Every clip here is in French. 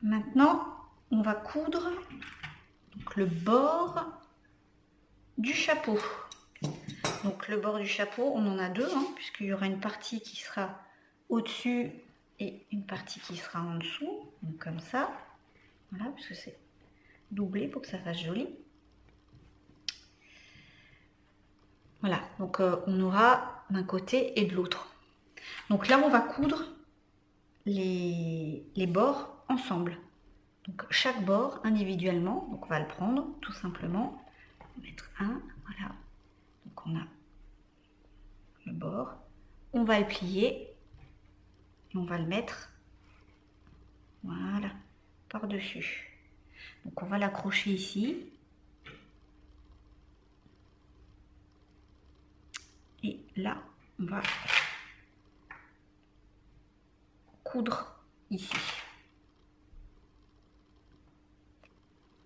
Maintenant, on va coudre donc, le bord du chapeau. Donc le bord du chapeau, on en a deux, hein, puisqu'il y aura une partie qui sera au-dessus et une partie qui sera en dessous. Donc comme ça, voilà, parce que c'est doublé pour que ça fasse joli. Voilà, donc on aura d'un côté et de l'autre. Donc là, on va coudre les bords ensemble. Donc chaque bord individuellement, donc on va le prendre tout simplement, mettre un, voilà. Donc on a le bord, on va le plier et on va le mettre, voilà, par-dessus. Donc on va l'accrocher ici. Et là, on va coudre ici.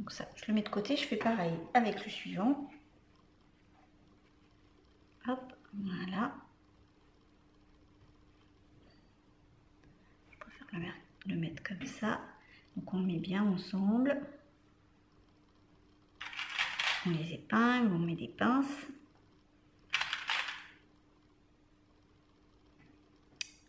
Donc ça, je le mets de côté, je fais pareil avec le suivant. Hop, voilà. Je préfère le mettre comme ça. Donc on le met bien ensemble. On les épingle, on met des pinces.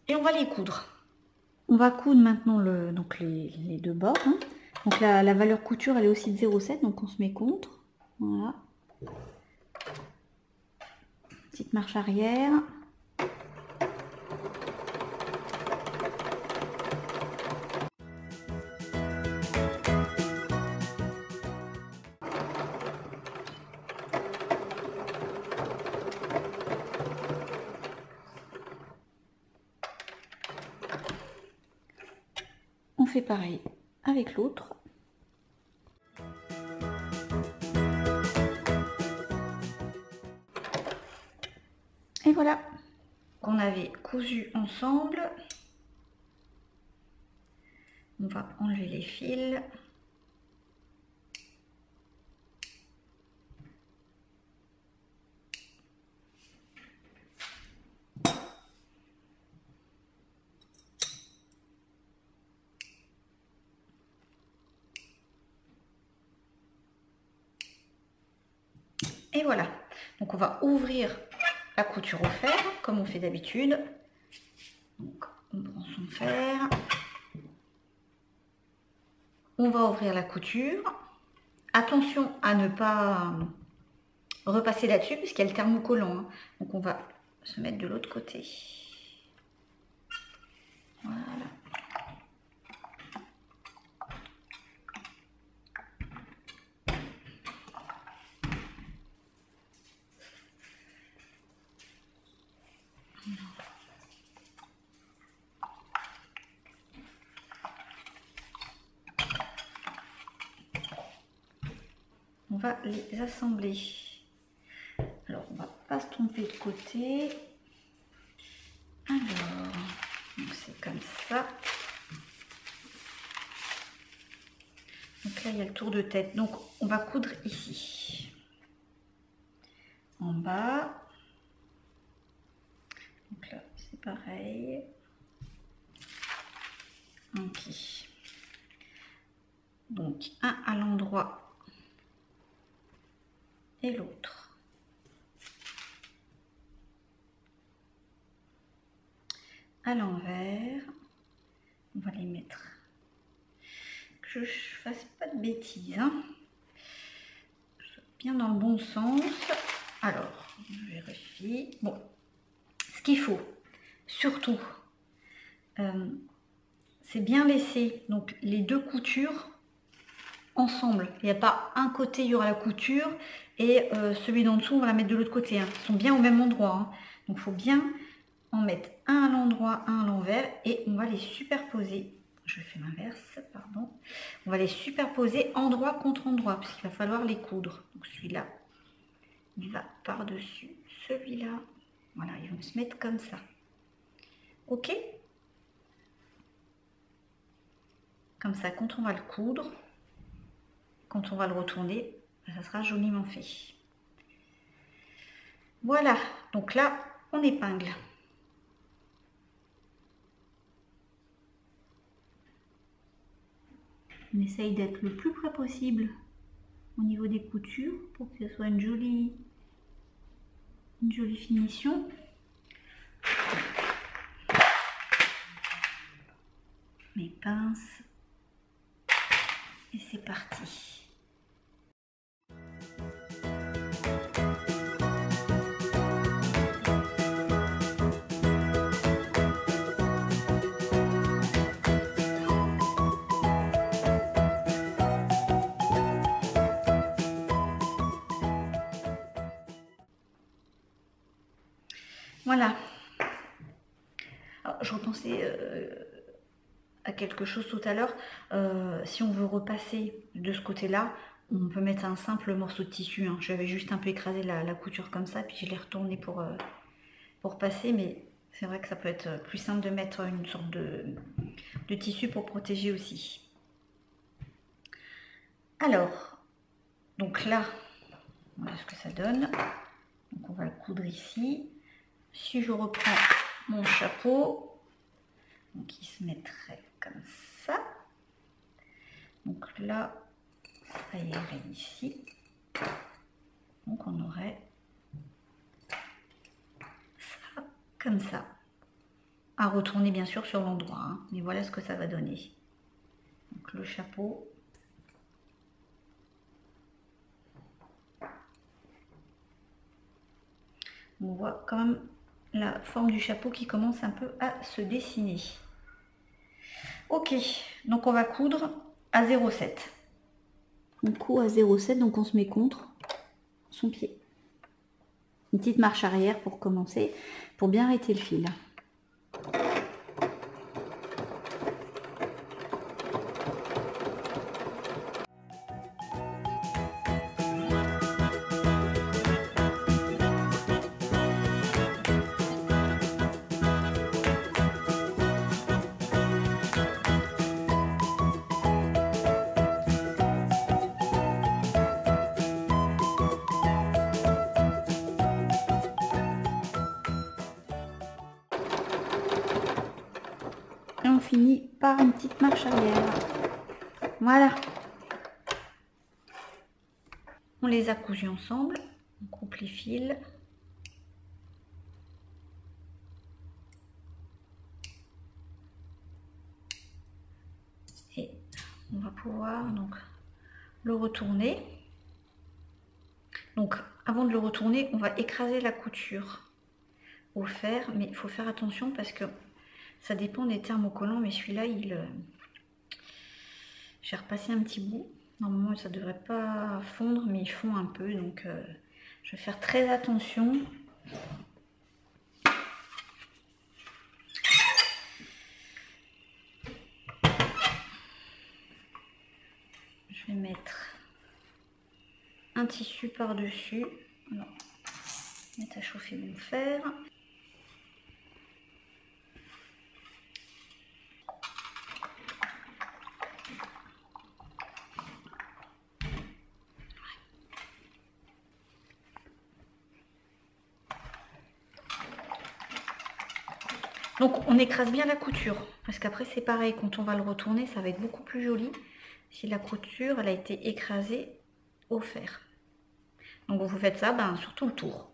Et on va les coudre. On va coudre maintenant donc les deux bords. Hein. Donc la valeur couture, elle est aussi de 0,7, donc on se met contre. Voilà. Petite marche arrière. On fait pareil avec l'autre. Et voilà, qu'on avait cousu ensemble. On va enlever les fils. Et voilà, donc on va ouvrir la couture au fer, comme on fait d'habitude. Donc on prend son fer. On va ouvrir la couture. Attention à ne pas repasser là-dessus, puisqu'il y a le thermocollant. Hein. Donc on va se mettre de l'autre côté. Voilà. On va les assembler. Alors, on va pas se tromper de côté. Alors, c'est comme ça. Donc là, il y a le tour de tête. Donc, on va coudre ici. En bas. Donc là, c'est pareil. Ok. Donc, un à l'endroit et l'autre. À l'envers. On va les mettre. Que je fasse pas de bêtises. Hein. Bien dans le bon sens. Alors, je vérifie. Bon, ce qu'il faut, surtout, c'est bien laisser donc les deux coutures ensemble. Il n'y a pas un côté, il y aura la couture et celui d'en dessous, on va la mettre de l'autre côté. Hein. Ils sont bien au même endroit. Hein. Donc, il faut bien en mettre un à l'endroit, un à l'envers et on va les superposer. Je fais l'inverse, pardon. On va les superposer endroit contre endroit parce qu'il va falloir les coudre. Donc, celui-là, il va par-dessus celui-là. Voilà, ils vont se mettre comme ça. Ok? Comme ça, quand on va le coudre, quand on va le retourner, ça sera joliment fait. Voilà, donc là, on épingle. on essaye d'être le plus près possible au niveau des coutures pour que ce soit une jolie finition. Mes pinces et c'est parti. Voilà. Alors, je repensais à quelque chose tout à l'heure. Si on veut repasser de ce côté-là, on peut mettre un simple morceau de tissu. Hein. J'avais juste un peu écrasé la couture comme ça, puis je l'ai retourné pour passer. Mais c'est vrai que ça peut être plus simple de mettre une sorte de tissu pour protéger aussi. Alors, donc là, voilà ce que ça donne. Donc on va le coudre ici. Si je reprends mon chapeau, donc il se mettrait comme ça. Donc là, ça irait ici. Donc on aurait ça comme ça. À retourner bien sûr sur l'endroit, hein. Mais voilà ce que ça va donner. Donc le chapeau. On voit quand même la forme du chapeau qui commence un peu à se dessiner. Ok, donc on va coudre à 0,7. On coud à 0,7, donc on se met contre son pied. Une petite marche arrière pour commencer, pour bien arrêter le fil. Et on finit par une petite marche arrière. Voilà. On les a cousus ensemble. On coupe les fils. Et on va pouvoir donc le retourner. Donc avant de le retourner, on va écraser la couture au fer, mais il faut faire attention parce que ça dépend des thermocollants, mais celui-là, j'ai repassé un petit bout. Normalement, ça ne devrait pas fondre, mais ils fond un peu, donc je vais faire très attention. Je vais mettre un tissu par-dessus. Mettre à chauffer mon fer. Donc on écrase bien la couture, parce qu'après c'est pareil, quand on va le retourner, ça va être beaucoup plus joli si la couture elle a été écrasée au fer. Donc vous faites ça sur tout le tour.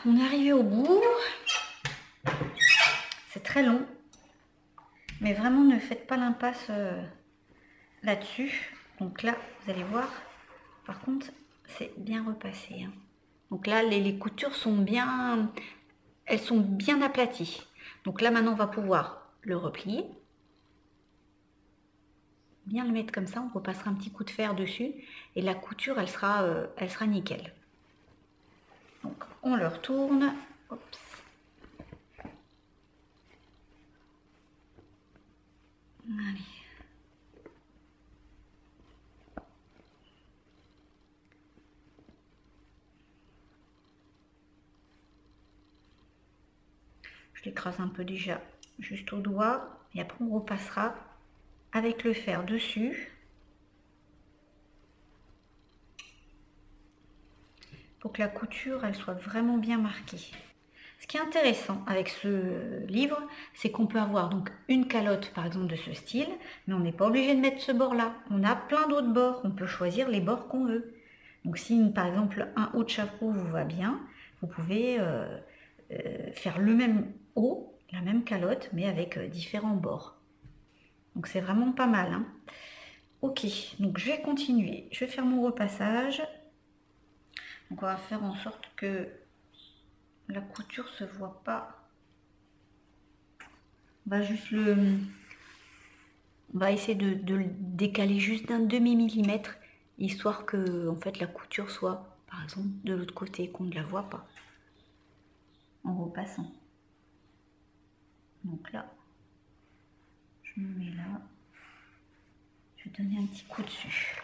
On est arrivé au bout. C'est très long. Mais vraiment, ne faites pas l'impasse là-dessus. Donc là, vous allez voir. Par contre, c'est bien repassé. Hein. Donc là, les coutures sont bien... Elles sont bien aplaties. Donc là, maintenant, on va pouvoir le replier. Bien le mettre comme ça. On repassera un petit coup de fer dessus. Et la couture, elle sera nickel. Donc, on le retourne. Oups. Allez. Je l'écrase un peu déjà juste au doigt et après on repassera avec le fer dessus pour que la couture elle soit vraiment bien marquée. Ce qui est intéressant avec ce livre, c'est qu'on peut avoir donc une calotte par exemple de ce style, mais on n'est pas obligé de mettre ce bord là. On a plein d'autres bords, on peut choisir les bords qu'on veut. Donc si par exemple un haut de chapeau vous va bien, vous pouvez faire le même haut, la même calotte, mais avec différents bords. Donc c'est vraiment pas mal, hein. Ok, donc je vais continuer. Je vais faire mon repassage. Donc on va faire en sorte que la couture se voit pas. On va juste on va essayer de le décaler juste d'un demi-millimètre, histoire que en fait la couture soit par exemple de l'autre côté, qu'on ne la voit pas en repassant. Donc là, je me mets là. Je vais donner un petit coup dessus.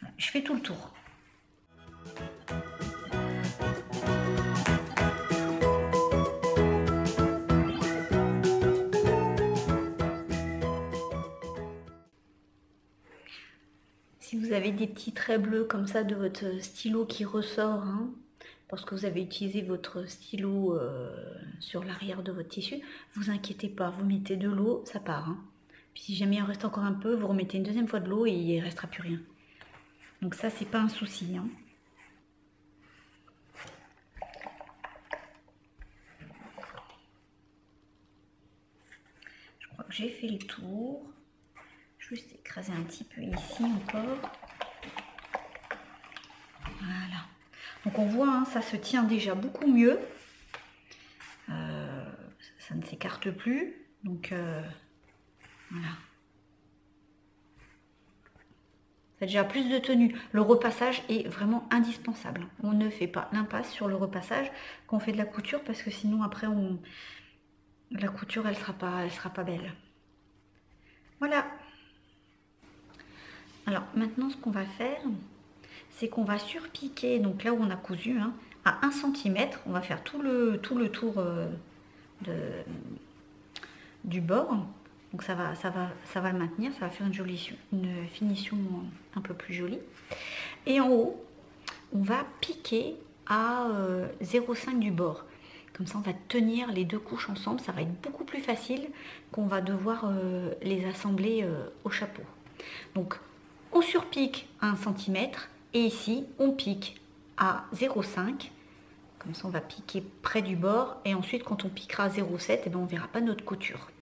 Voilà, je fais tout le tour. Si vous avez des petits traits bleus comme ça de votre stylo qui ressort, hein, parce que vous avez utilisé votre stylo sur l'arrière de votre tissu, vous inquiétez pas, vous mettez de l'eau, ça part. Hein. Puis si jamais il en reste encore un peu, vous remettez une deuxième fois de l'eau et il ne restera plus rien. Donc ça, c'est pas un souci. Hein. Je crois que j'ai fait le tour. Juste écraser un petit peu ici encore. Voilà. Donc on voit, hein, ça se tient déjà beaucoup mieux. Ça ne s'écarte plus. Donc voilà. Ça a déjà plus de tenue. Le repassage est vraiment indispensable. On ne fait pas l'impasse sur le repassage quand on fait de la couture parce que sinon après la couture elle sera pas belle. Voilà. Alors maintenant ce qu'on va faire, c'est qu'on va surpiquer, donc là où on a cousu, hein, à 1 cm, on va faire tout le tour du bord. Donc ça va le maintenir, ça va faire une finition un peu plus jolie. Et en haut, on va piquer à 0,5 du bord. Comme ça, on va tenir les deux couches ensemble. Ça va être beaucoup plus facile qu'on va devoir les assembler au chapeau. Donc, on surpique à 1 cm et ici, on pique à 0,5. Comme ça, on va piquer près du bord et ensuite, quand on piquera à 0,7, on ne verra pas notre couture.